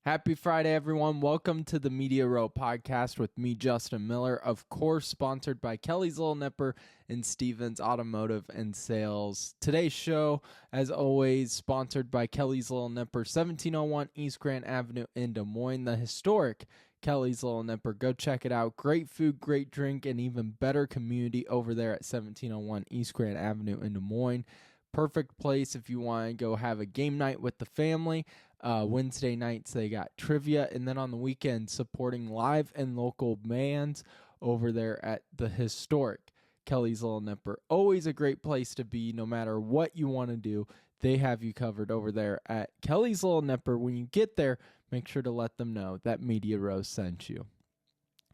Happy Friday, everyone. Welcome to the Media Row podcast with me, Justin Miller. Of course, sponsored by Kelly's Little Nipper and Stevens Automotive and Sales. Today's show, as always, sponsored by Kelly's Little Nipper, 1701 East Grand Avenue in Des Moines, the historic Kelly's Little Nipper. Go check it out. Great food, great drink, and even better community over there at 1701 East Grand Avenue in Des Moines. Perfect place if you want to go have a game night with the family. Wednesday nights they got trivia, and then on the weekend supporting live and local bands over there at the historic Kelly's Little Nipper. Always a great place to be no matter what you want to do. They have you covered over there at Kelly's Little Nipper. When you get there, make sure to let them know that Media Row sent you.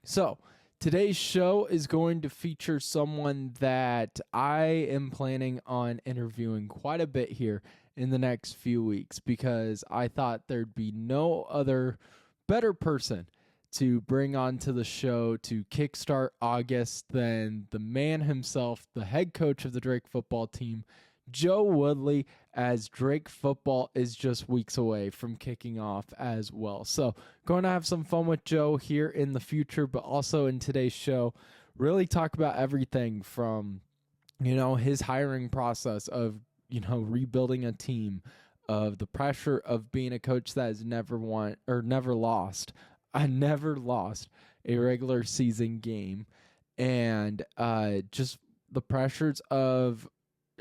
So, today's show is going to feature someone that I am planning on interviewing quite a bit here in the next few weeks because I thought there'd be no other better person to bring onto the show to kickstart August than the man himself, the head coach of the Drake football team, Joe Woodley, as Drake football is just weeks away from kicking off as well. So going to have some fun with Joe here in the future, but also in today's show, really talk about everything from, his hiring process of, rebuilding a team, of the pressure of being a coach that has never lost a regular season game, and just the pressures of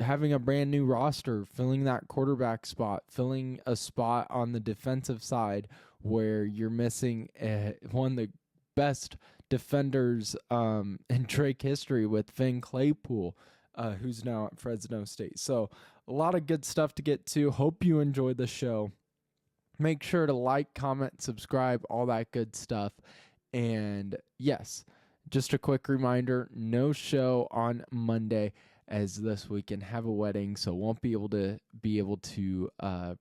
having a brand new roster, filling that quarterback spot, filling a spot on the defensive side where you're missing one of the best defenders in Drake history with Finn Claypool, who's now at Fresno State. So a lot of good stuff to get to. Hope you enjoyed the show. Make sure to like, comment, subscribe, all that good stuff. And yes, just a quick reminder, no show on Monday as this weekend have a wedding, so won't be able to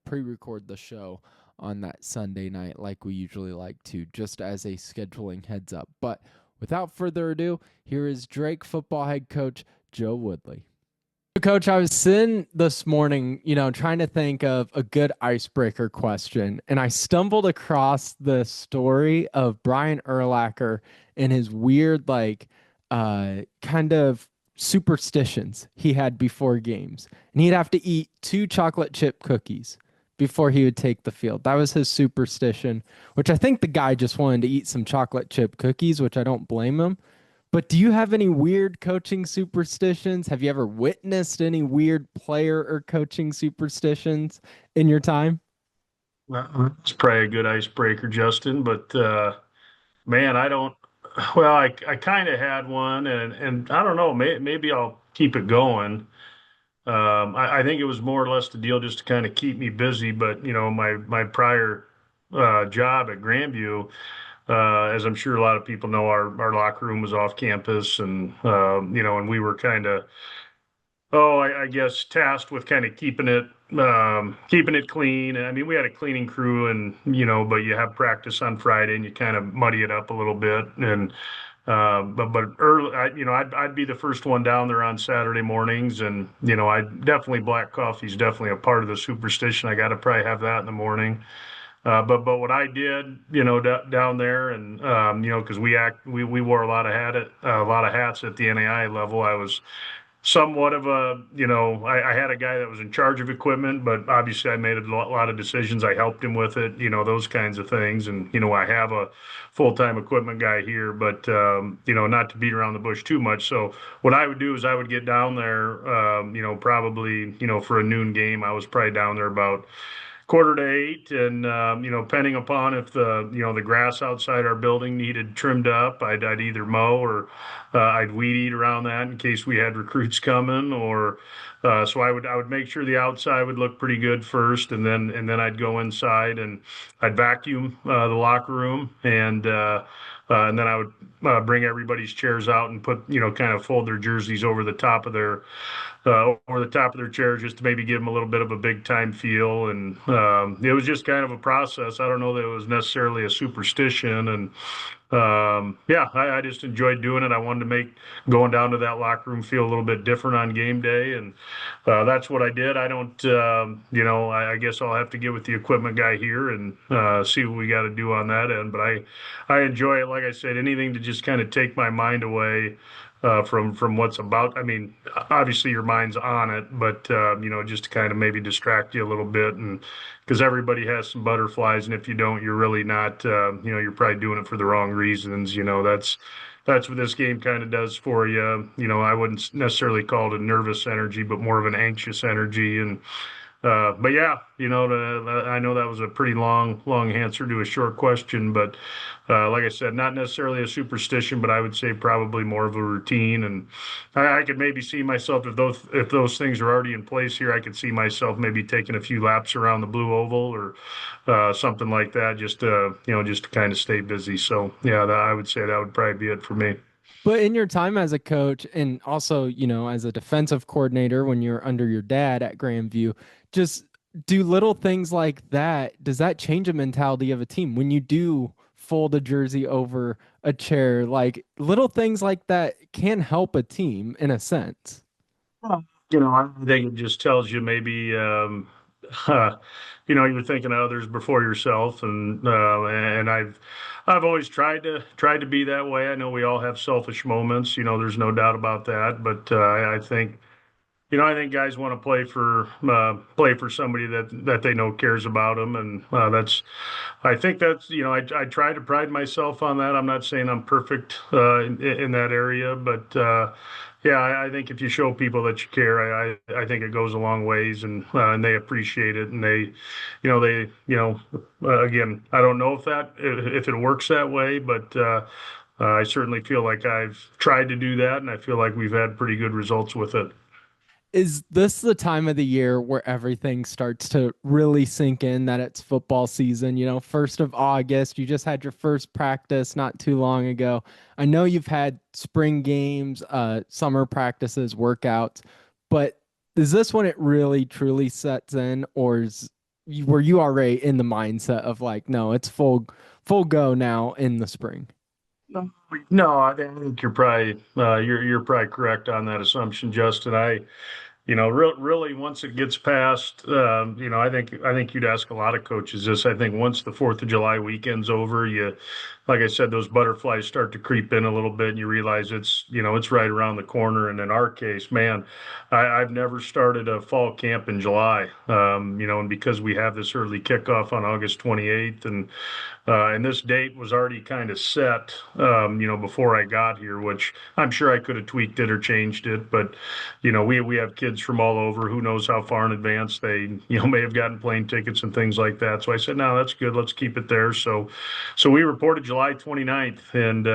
pre-record the show on that Sunday night like we usually like to, just as a scheduling heads up. But without further ado, here is Drake football head coach Joe Woodley. Coach, I was sitting this morning, trying to think of a good icebreaker question, and I stumbled across the story of Brian Urlacher and his weird, kind of superstitions he had before games. And he'd have to eat 2 chocolate chip cookies before he would take the field. That was his superstition, which I think the guy just wanted to eat some chocolate chip cookies, which I don't blame him. But do you have any weird coaching superstitions? Have you ever witnessed any weird player or coaching superstitions in your time? Well, it's probably a good icebreaker, Justin, but man, I don't. Well, I kind of had one, and I don't know. Maybe I'll keep it going. I think it was more or less the deal just to kind of keep me busy. But my prior job at Grandview, as I'm sure a lot of people know, our locker room was off campus, and and we were kind of I guess tasked with kind of keeping it clean. I mean, we had a cleaning crew, and but you have practice on Friday, and you kind of muddy it up a little bit. And but early, I'd be the first one down there on Saturday mornings, and I definitely black coffee is definitely a part of the superstition. I got to probably have that in the morning. But what I did, down there, and because we wore a lot of hats at the NAI level. I was somewhat of I had a guy that was in charge of equipment, but obviously I made a lot of decisions. I helped him with it, those kinds of things. And, I have a full-time equipment guy here, but, not to beat around the bush too much. So what I would do is I would get down there, probably, for a noon game. I was probably down there about 7:45, and depending upon if the grass outside our building needed trimmed up, I'd either mow or I'd weed eat around that in case we had recruits coming, or so I would make sure the outside would look pretty good first, and then I'd go inside and I'd vacuum the locker room, and then I would bring everybody's chairs out and put kind of fold their jerseys over the top of their chairs, just to maybe give them a little bit of a big time feel. And it was just kind of a process. I don't know that it was necessarily a superstition. And I just enjoyed doing it. I wanted to make going down to that locker room feel a little bit different on game day. And that's what I did. I don't, I guess I'll have to get with the equipment guy here and see what we got to do on that end. But I enjoy it. Like I said, anything to just kind of take my mind away from what's about. I mean, obviously your mind's on it, but just to kind of maybe distract you a little bit, and because everybody has some butterflies, and if you don't, you're really not. You're probably doing it for the wrong reasons. That's what this game kind of does for you. I wouldn't necessarily call it a nervous energy, but more of an anxious energy. And but yeah, I know that was a pretty long answer to a short question, but like I said, not necessarily a superstition, but I would say probably more of a routine. And I could maybe see myself if those things are already in place here, I could see myself maybe taking a few laps around the blue oval or something like that, just to kind of stay busy. So yeah, I would say that would probably be it for me. But in your time as a coach and also, as a defensive coordinator when you're under your dad at Grandview, just do little things like that. Does that change the mentality of a team when you do fold a jersey over a chair? Like little things like that can help a team in a sense. Well, I think it just tells you maybe, you're thinking of others before yourself, and I've always tried to be that way. I know we all have selfish moments. There's no doubt about that. But I think guys want to play for somebody that they know cares about them, and I think that's I try to pride myself on that. I'm not saying I'm perfect in that area, but yeah, I think if you show people that you care, I think it goes a long ways, and they appreciate it, and again, I don't know if it works that way, but I certainly feel like I've tried to do that, and I feel like we've had pretty good results with it. Is this the time of the year where everything starts to really sink in that it's football season? 1st of August, you just had your first practice not too long ago. I know you've had spring games, summer practices, workouts, but is this when it really truly sets in, or were you already in the mindset of like, no, it's full go now in the spring? No, I think you're probably correct on that assumption, Justin. Really, once it gets past, I think you'd ask a lot of coaches this. I think once the Fourth of July weekend's over, like I said, those butterflies start to creep in a little bit, and you realize it's right around the corner. And in our case, man, I've never started a fall camp in July, and because we have this early kickoff on August 28th, and this date was already kind of set, before I got here, which I'm sure I could have tweaked it or changed it, but we have kids from all over. Who knows how far in advance they may have gotten plane tickets and things like that. So I said, no, that's good. Let's keep it there. So we reported July 29th, and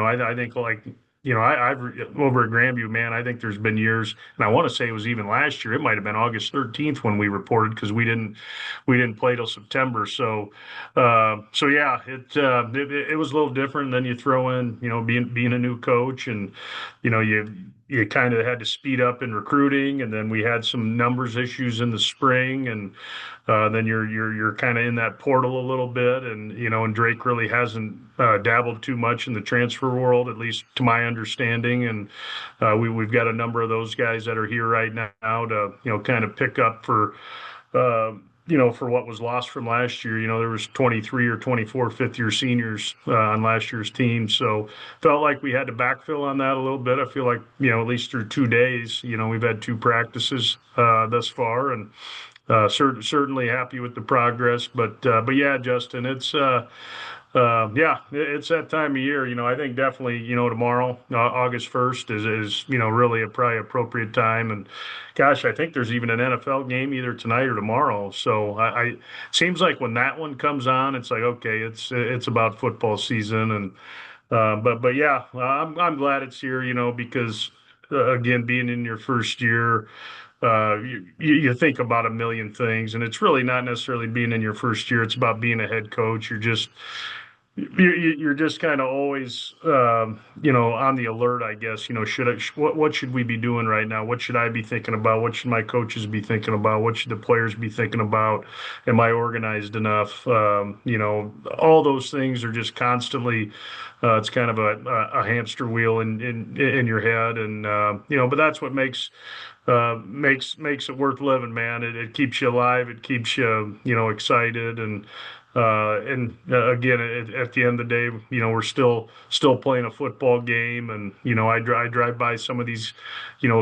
I think like. I've over at Grandview, man. I think there's been years, and I want to say it was even last year. It might have been August 13th when we reported because we didn't play till September. So yeah, it was a little different. Then you throw in, being a new coach, and you kind of had to speed up in recruiting, and then we had some numbers issues in the spring, and then you're kind of in that portal a little bit, and Drake really hasn't dabbled too much in the transfer world, at least to my understanding, and we've got a number of those guys that are here right now to kind of pick up uh, for what was lost from last year. There was 23 or 24 fifth-year seniors on last year's team, so felt like we had to backfill on that a little bit. I feel like at least through 2 days, we've had two practices thus far, and certainly happy with the progress. But yeah, Justin, it's that time of year. I think definitely, tomorrow, August 1st is really a probably appropriate time. And gosh, I think there's even an NFL game either tonight or tomorrow. So seems like when that one comes on, it's like, okay, it's about football season. And but yeah, I'm glad it's here, because again, being in your first year, you think about a million things, and it's really not necessarily being in your first year. It's about being a head coach. You're just you're just kind of always, on the alert, I guess. What should we be doing right now? What should I be thinking about? What should my coaches be thinking about? What should the players be thinking about? Am I organized enough? All those things are just constantly. It's kind of a hamster wheel in your head, and but that's what makes it worth living, man. It keeps you alive. It keeps you, excited, and again, at the end of the day, we're still playing a football game, and I drive by some of these,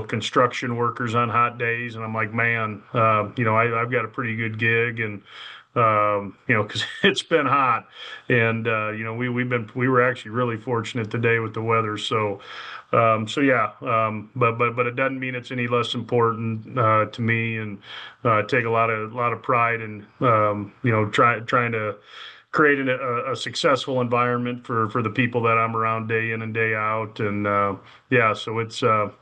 construction workers on hot days, and I'm like, man, I've got a pretty good gig, and because it's been hot, and we were actually really fortunate today with the weather, so yeah, but it doesn't mean it's any less important to me, and take a lot of pride in trying to create a successful environment for the people that I'm around day in and day out, and yeah, so it's a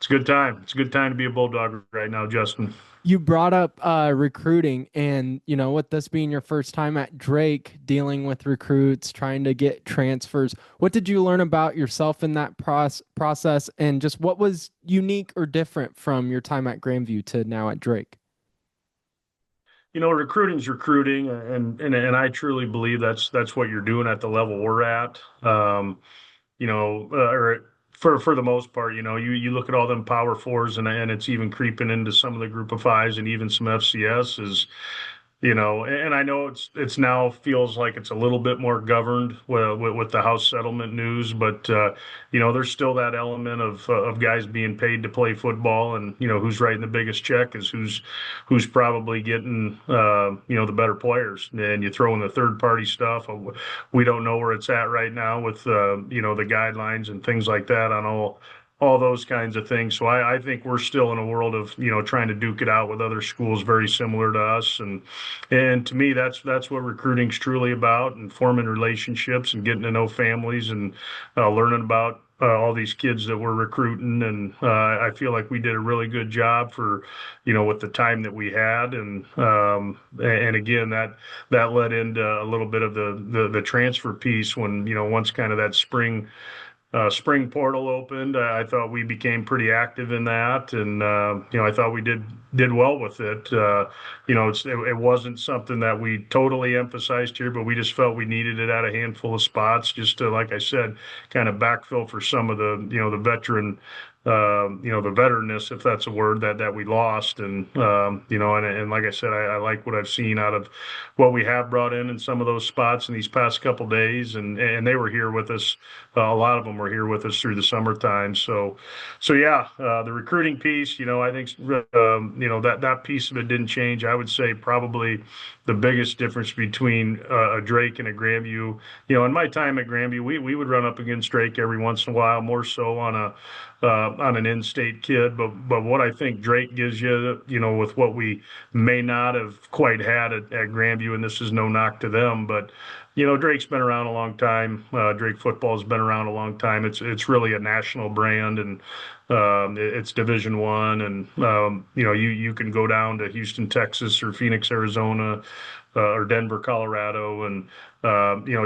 good time. It's a good time to be a Bulldog right now, Justin. You brought up recruiting, and with this being your first time at Drake, dealing with recruits, trying to get transfers, what did you learn about yourself in that process, and just what was unique or different from your time at Grandview to now at Drake? Recruiting's recruiting, and I truly believe that's what you're doing at the level we're at. Or for the most part, you look at all them Power Fours, and it's even creeping into some of the Group of Fives and even some FCSs. And I know it's now feels like it's a little bit more governed with the House settlement news, but there's still that element of guys being paid to play football, and who's writing the biggest check is who's probably getting the better players, and you throw in the third party stuff. We don't know where it's at right now with the guidelines and things like that on all those kinds of things. So I think we're still in a world of trying to duke it out with other schools very similar to us, and to me that's what recruiting's truly about, and forming relationships and getting to know families, and learning about all these kids that we're recruiting. And I feel like we did a really good job for with the time that we had, and again that led into a little bit of the transfer piece when once kind of that spring portal opened. I thought we became pretty active in that, and I thought we did well with it. It wasn't something that we totally emphasized here, but we just felt we needed it at a handful of spots, just to, like I said, kind of backfill for some of the veteran. The veteranness, if that's a word, that we lost, and like I said, I like what I've seen out of what we have brought in some of those spots in these past couple days, and they were here with us. A lot of them were here with us through the summertime. So yeah, the recruiting piece, I think, that piece of it didn't change. I would say probably the biggest difference between a Drake and a Grandview, in my time at Grandview, we would run up against Drake every once in a while, more so on an in-state kid. But what I think Drake gives you, with what we may not have quite had at Grandview, and this is no knock to them, but Drake's been around a long time. Drake football has been around a long time. It's really a national brand, and it's Division I, and you can go down to Houston, Texas, or Phoenix, Arizona, or Denver, Colorado, and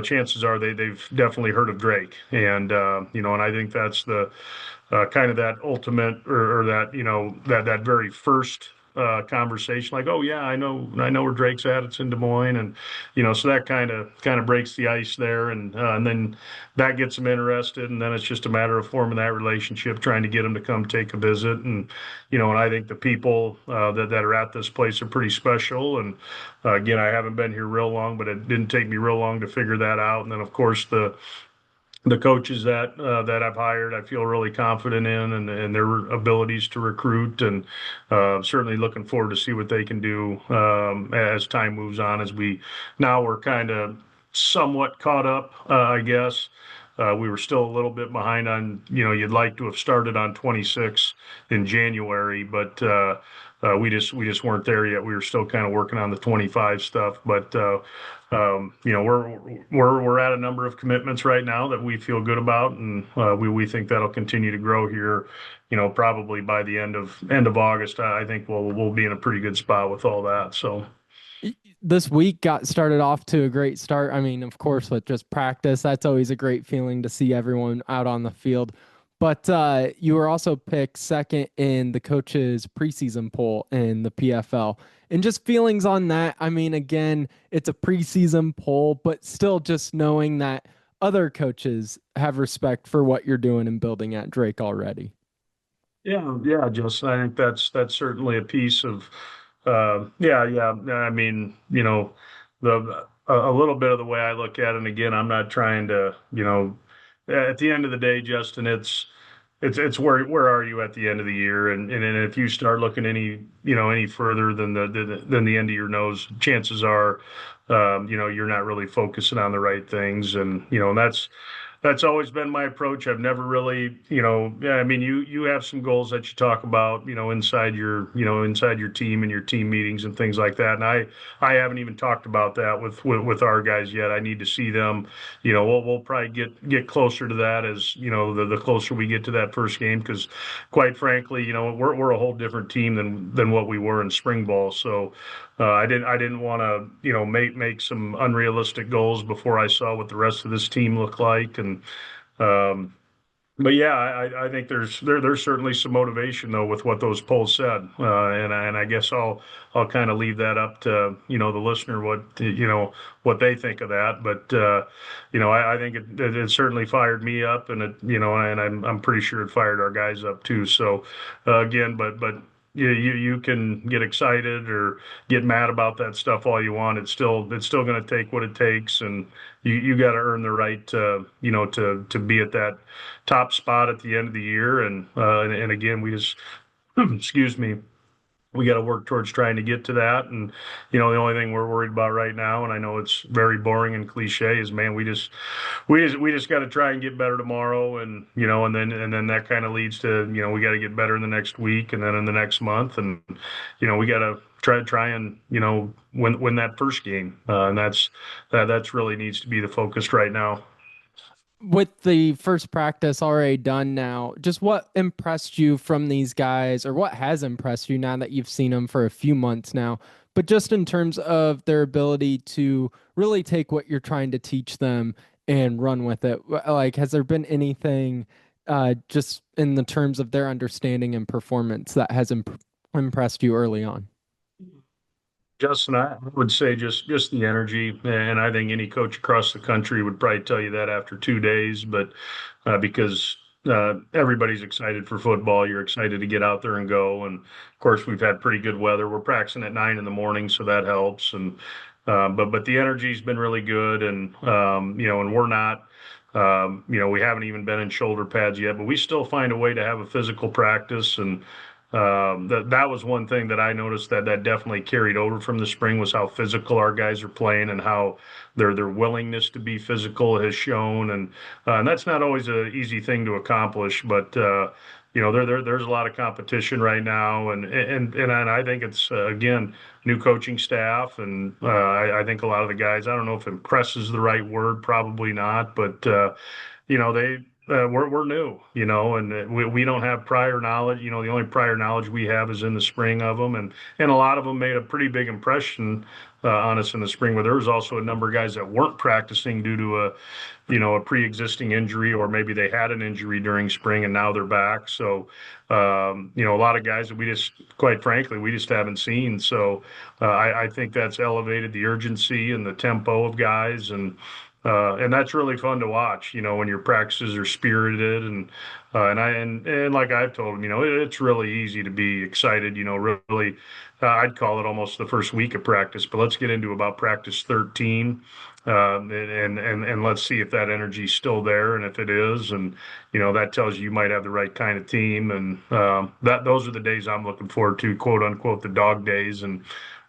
chances are they've definitely heard of Drake, and I think that's the kind of that ultimate, or that that very first conversation, like, oh yeah, I know where Drake's at. It's in Des Moines, and so that kind of breaks the ice there, and then that gets them interested, and then it's just a matter of forming that relationship, trying to get them to come take a visit, and I think the people that are at this place are pretty special, and again, I haven't been here real long, but it didn't take me real long to figure that out, and then of course the coaches that I've hired, I feel really confident in, and their abilities to recruit, and certainly looking forward to see what they can do as time moves on. As we're kind of somewhat caught up, I guess. We were still a little bit behind on, you'd like to have started on 26 in January, but we just weren't there yet. We were still kind of working on the 25 stuff, but we're at a number of commitments right now that we feel good about, and we think that'll continue to grow here. Probably by the end of August, I think we'll be in a pretty good spot with all that. So. this week got started off to a great start. I mean, of course, with just practice, that's always a great feeling to see everyone out on the field. But you were also picked second in the coaches' preseason poll in the PFL. And just feelings on that. I mean, again, it's a preseason poll, but still just knowing that other coaches have respect for what you're doing and building at Drake already. Yeah, yeah, Justin. I think that's certainly a piece of, yeah, yeah. I mean, a little bit of the way I look at it. And again, I'm not trying to, at the end of the day, Justin, it's where are you at the end of the year, and if you start looking any further than the end of your nose, chances are, you're not really focusing on the right things, and that's always been my approach. I've never really, yeah, I mean, you have some goals that you talk about, inside your team and your team meetings and things like that. And I haven't even talked about that with our guys yet. I need to see them. We'll probably get closer to that as the closer we get to that first game, because quite frankly, we're a whole different team than what we were in spring ball. So I didn't want to make some unrealistic goals before I saw what the rest of this team looked like. And um, but yeah, I think there's certainly some motivation though with what those polls said, and I guess I'll kind of leave that up to the listener what they think of that. But I think it certainly fired me up, and and I'm pretty sure it fired our guys up too. So again, but you can get excited or get mad about that stuff all you want. It's still going to take what it takes, and you got to earn the right to be at that top spot at the end of the year. And again, we just excuse me, we got to work towards trying to get to that. And the only thing we're worried about right now, and I know it's very boring and cliche, is man, we just got to try and get better tomorrow. And and then that kind of leads to we got to get better in the next week, and then in the next month. And we got to try and win that first game. And that's really needs to be the focus right now. With the first practice already done now, just what impressed you from these guys, or what has impressed you now that you've seen them for a few months now, but just in terms of their ability to really take what you're trying to teach them and run with it? Like, has there been anything just in the terms of their understanding and performance that has impressed you early on? Justin, I would say just the energy, and I think any coach across the country would probably tell you that after 2 days. But because everybody's excited for football, you're excited to get out there and go. And of course, we've had pretty good weather. We're practicing at 9 in the morning, so that helps. And but the energy's been really good, and we're not. We haven't even been in shoulder pads yet, but we still find a way to have a physical practice. And that was one thing that I noticed that definitely carried over from the spring, was how physical our guys are playing, and how their willingness to be physical has shown. And that's not always an easy thing to accomplish. But there's a lot of competition right now. And I think it's again, new coaching staff. And I think a lot of the guys, I don't know if impress is the right word, probably not, but they we're new, and we don't have prior knowledge. The only prior knowledge we have is in the spring of them, and a lot of them made a pretty big impression on us in the spring. Where there was also a number of guys that weren't practicing due to a pre-existing injury, or maybe they had an injury during spring and now they're back. So a lot of guys that we just, quite frankly, we just haven't seen. So I think that's elevated the urgency and the tempo of guys. And that's really fun to watch, when your practices are spirited. And like I've told them, it's really easy to be excited, really. I'd call it almost the first week of practice, but let's get into about practice 13, and let's see if that energy's still there. And if it is, and that tells you might have the right kind of team. And that those are the days I'm looking forward to, quote unquote, the dog days. And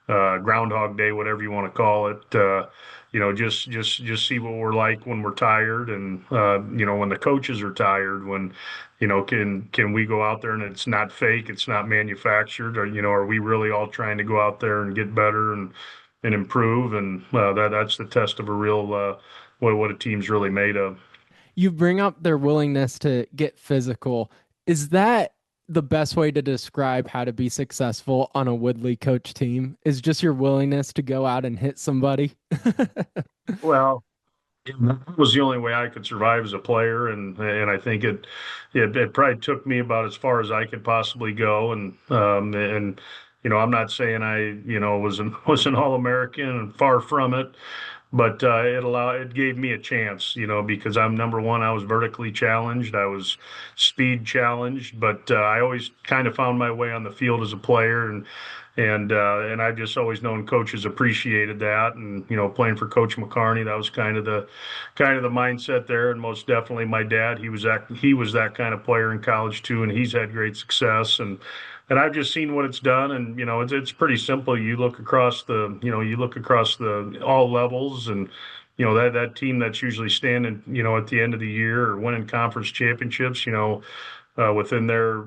Groundhog Day, whatever you want to call it. Just see what we're like when we're tired, and when the coaches are tired. When can we go out there and it's not fake, it's not manufactured, or are we really all trying to go out there and get better and improve? And that's the test of a real what a team's really made of. You bring up their willingness to get physical. Is that the best way to describe how to be successful on a Woodley coach team is just your willingness to go out and hit somebody. Well, that was the only way I could survive as a player, and I think it probably took me about as far as I could possibly go, and I'm not saying I was an All American and far from it, but it gave me a chance, because I'm number one. I was vertically challenged, I was speed challenged, but I always kind of found my way on the field as a player, and I've just always known coaches appreciated that, and playing for Coach McCarney, that was kind of the mindset there, and most definitely my dad, he was that kind of player in college too, and he's had great success, and I've just seen what it's done, and it's pretty simple. You look across the all levels, and that team that's usually standing at the end of the year or winning conference championships, within their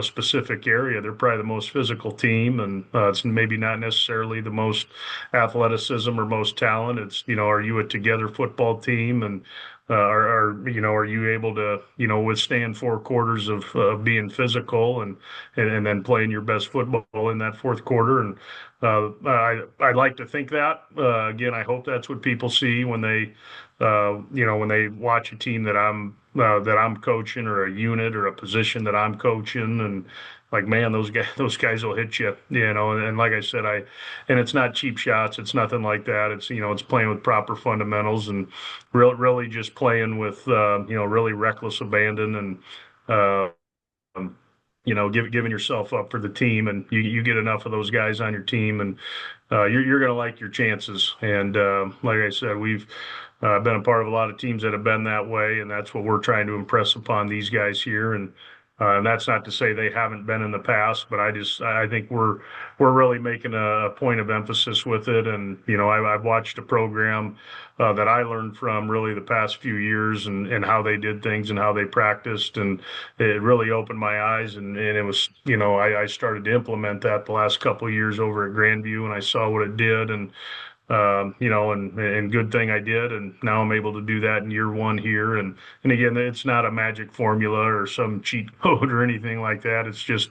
specific area. They're probably the most physical team, and it's maybe not necessarily the most athleticism or most talent. It's are you a together football team, and are you able to withstand 4 quarters of being physical, and then playing your best football in that fourth quarter. And I'd like to think that, again, I hope that's what people see when they watch a team that I'm coaching, or a unit or a position that I'm coaching, and like, man, those guys will hit you, and like I said, and it's not cheap shots, it's nothing like that. It's playing with proper fundamentals, and really just playing with really reckless abandon, and uh, giving yourself up for the team, and you get enough of those guys on your team, and you're going to like your chances. And like I said, we've been a part of a lot of teams that have been that way, and that's what we're trying to impress upon these guys here. And that's not to say they haven't been in the past, but I think we're really making a point of emphasis with it. And I've watched a program that I learned from really the past few years, and how they did things and how they practiced, and it really opened my eyes. And it was, I started to implement that the last couple of years over at Grandview, and I saw what it did, and good thing I did, and now I'm able to do that in year one here. And again, it's not a magic formula or some cheat code or anything like that. It's just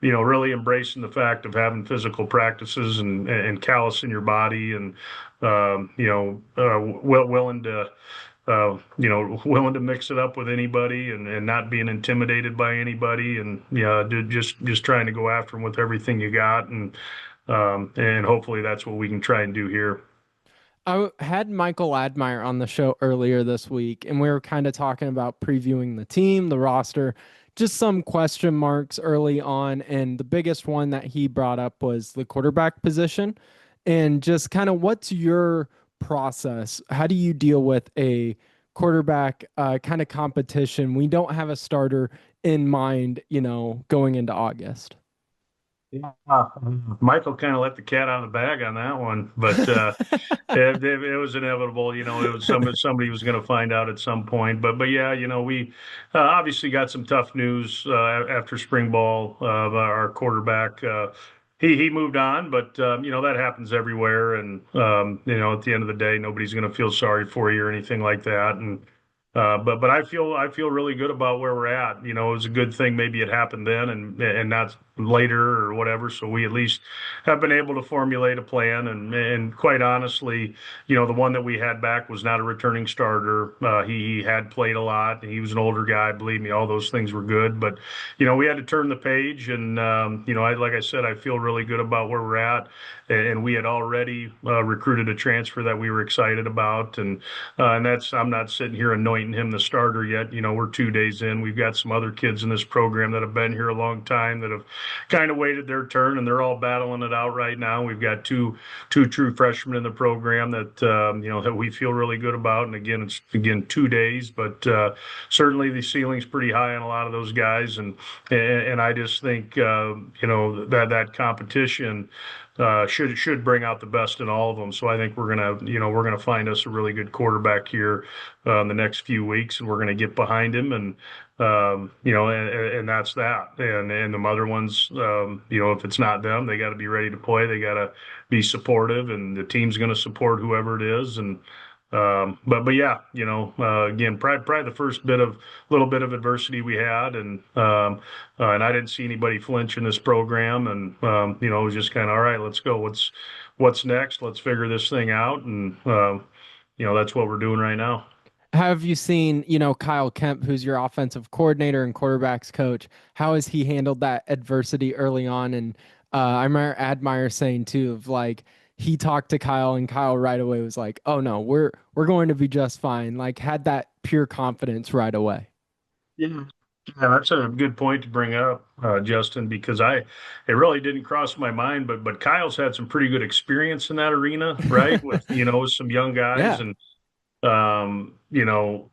really embracing the fact of having physical practices, and callous in your body, and willing to willing to mix it up with anybody, and not being intimidated by anybody, and just trying to go after them with everything you got, and hopefully that's what we can try and do here. Had Michael Admire on the show earlier this week, and we were kind of talking about previewing the team, the roster, just some question marks early on. And the biggest one that he brought up was the quarterback position. And just kind of what's your process? How do you deal with a quarterback kind of competition? We don't have a starter in mind, going into August. Yeah, Michael kind of let the cat out of the bag on that one, but it was inevitable. It was somebody was going to find out at some point. But yeah, we obviously got some tough news after spring ball. Our quarterback, he moved on, but that happens everywhere. And at the end of the day, nobody's going to feel sorry for you or anything like that. And but I feel really good about where we're at. It was a good thing maybe it happened then, and not later or whatever. So we at least have been able to formulate a plan. And quite honestly, the one that we had back was not a returning starter. He had played a lot, and he was an older guy. Believe me, all those things were good. But we had to turn the page, and like I said, I feel really good about where we're at. And we had already recruited a transfer that we were excited about, and that's, I'm not sitting here anointing him the starter yet. We're 2 days in. We've got some other kids in this program that have been here a long time, that have kind of waited their turn, and they're all battling it out right now. We've got two true freshmen in the program that we feel really good about. And again, it's 2 days, but certainly the ceiling's pretty high on a lot of those guys, and I just think that competition should bring out the best in all of them. So I think we're gonna find us a really good quarterback here in the next few weeks, and we're gonna get behind him, and that's that. And the other ones, if it's not them, they got to be ready to play. They got to be supportive, and the team's going to support whoever it is. But yeah, again, probably the first little bit of adversity we had, and I didn't see anybody flinch in this program, and it was just kind of all right. Let's go. What's next? Let's figure this thing out, and that's what we're doing right now. Have you seen, Kyle Kemp, who's your offensive coordinator and quarterbacks coach? How has he handled that adversity early on? And I remember Admire saying too, of like he talked to Kyle, and Kyle right away was like, "Oh no, we're going to be just fine." Like had that pure confidence right away. Yeah. Yeah, that's a good point to bring up, Justin, because it really didn't cross my mind, but Kyle's had some pretty good experience in that arena, right? With some young guys, Yeah. and you know,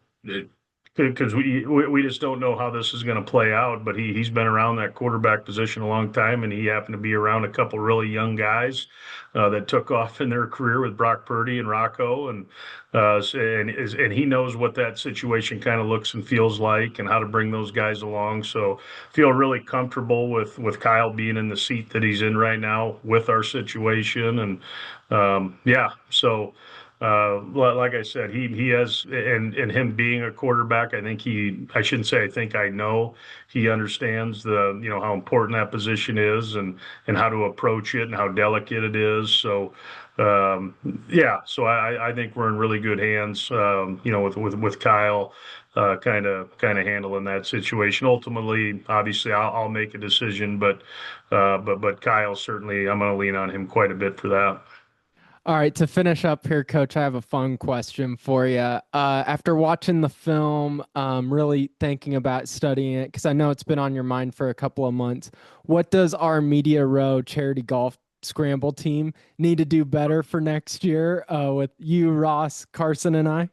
because we just don't know how this is going to play out. But he's been around that quarterback position a long time, and he happened to be around a couple really young guys that took off in their career with Brock Purdy and Rocco, and he knows what that situation kind of looks and feels like, and how to bring those guys along. So feel really comfortable with Kyle being in the seat that he's in right now with our situation, and yeah, so. Like I said, he has, and him being a quarterback, I shouldn't say I think I know, he understands how important that position is, and how to approach it and how delicate it is. So, yeah, so I think we're in really good hands, with Kyle, kind of handling that situation. Ultimately, obviously, I'll make a decision, but Kyle certainly, I'm going to lean on him quite a bit for that. All right, to finish up here, Coach, I have a fun question for you. After watching the film, really thinking about studying it, because I know it's been on your mind for a couple of months, what does our Media Row charity golf scramble team need to do better for next year with you, Ross, Carson, and I?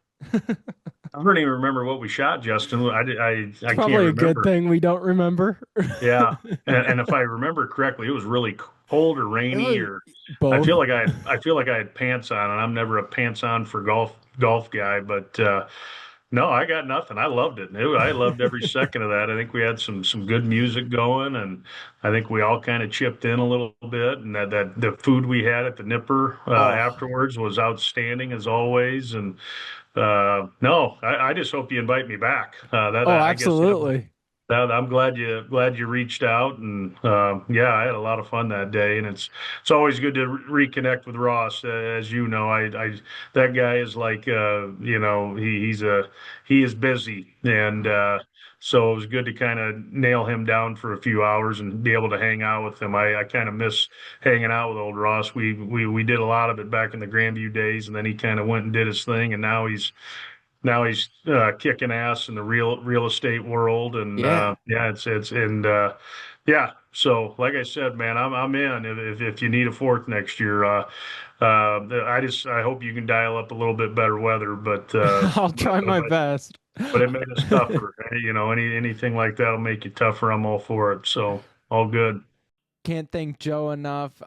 I don't even remember what we shot, Justin. It's I can't probably a good remember. thing we don't remember. Yeah, and if I remember correctly, it was really cold or It rainy, was or both. I feel like I had pants on, and I'm never a pants on for golf guy. But no, I got nothing. I loved it. I loved every second of that. I think we had some good music going, and I think we all kind of chipped in a little bit. And that the food we had at the Nipper Oh, afterwards was outstanding as always. And no, I just hope you invite me back. oh, I guess that absolutely. I'm glad you reached out, and yeah, I had a lot of fun that day, and it's always good to reconnect with Ross. As you know, I that guy is like he is busy, and so it was good to kind of nail him down for a few hours and be able to hang out with him. I kind of miss hanging out with old Ross. We did a lot of it back in the Grandview days, and then he kind of went and did his thing, and now he's kicking ass in the real estate world, and Yeah. yeah, it's and yeah. So, like I said, man, I'm in. If you need a fourth next year, I hope you can dial up a little bit better weather, I'll try my best. but it made us tougher. Anything like that'll make you tougher. I'm all for it. So all good. Can't thank Joe enough.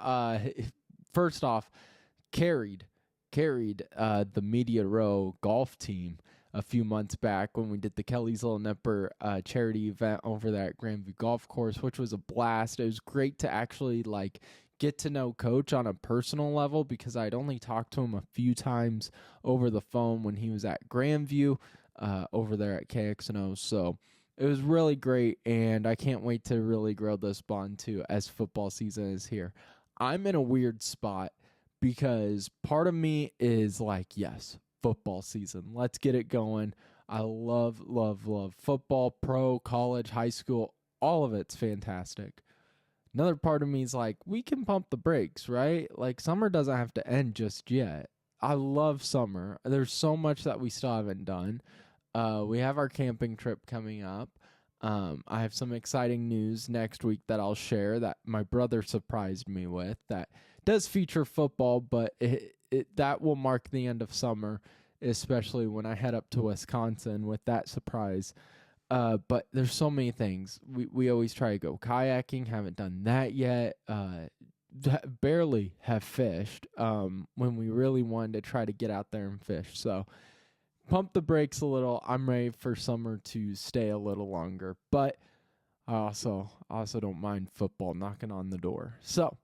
First off, carried the Media Row golf team a few months back when we did the Kelly's Little Nipper charity event over there at Grandview Golf Course, which was a blast. It was great to actually like get to know Coach on a personal level because I'd only talked to him a few times over the phone when he was at Grandview over there at KXNO. So it was really great, and I can't wait to really grow this bond too as football season is here. I'm in a weird spot because part of me is like, yes, football season. Let's get it going. I love, love, love football, pro, college, high school. All of it's fantastic. Another part of me is like, we can pump the brakes, right? Like, summer doesn't have to end just yet. I love summer. There's so much that we still haven't done. We have our camping trip coming up. I have some exciting news next week that I'll share that my brother surprised me with that does feature football, but that will mark the end of summer, especially when I head up to Wisconsin with that surprise. But there's so many things. We always try to go kayaking, haven't done that yet. Barely have fished when we really wanted to try to get out there and fish. So pump the brakes a little. I'm ready for summer to stay a little longer, but I also don't mind football knocking on the door. So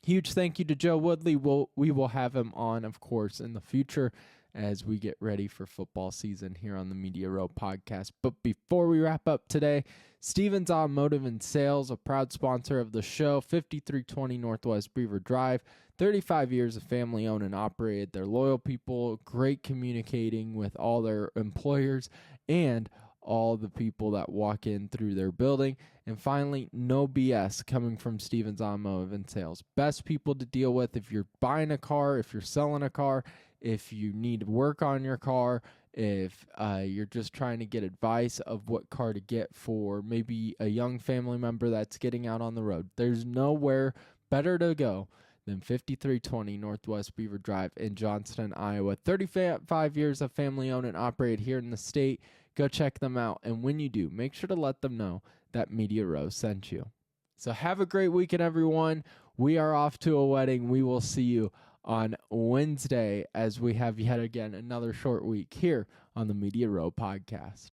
huge thank you to Joe Woodley. We will have him on, of course, in the future as we get ready for football season here on the Media Row podcast. But before we wrap up today, Stevens Automotive and Sales, a proud sponsor of the show, 5320 Northwest Beaver Drive, 35 years of family owned and operated. They're loyal people, great communicating with all their employers and all the people that walk in through their building. And finally, no BS coming from Stevens Automotive and Sales. Best people to deal with if you're buying a car, if you're selling a car, if you need work on your car, if you're just trying to get advice of what car to get for maybe a young family member that's getting out on the road. There's nowhere better to go than 5320 Northwest Beaver Drive in Johnston, Iowa. 35 years of family owned and operated here in the state. Go check them out. And when you do, make sure to let them know that Media Row sent you. So have a great weekend, everyone. We are off to a wedding. We will see you on Wednesday as we have yet again another short week here on the Media Row podcast.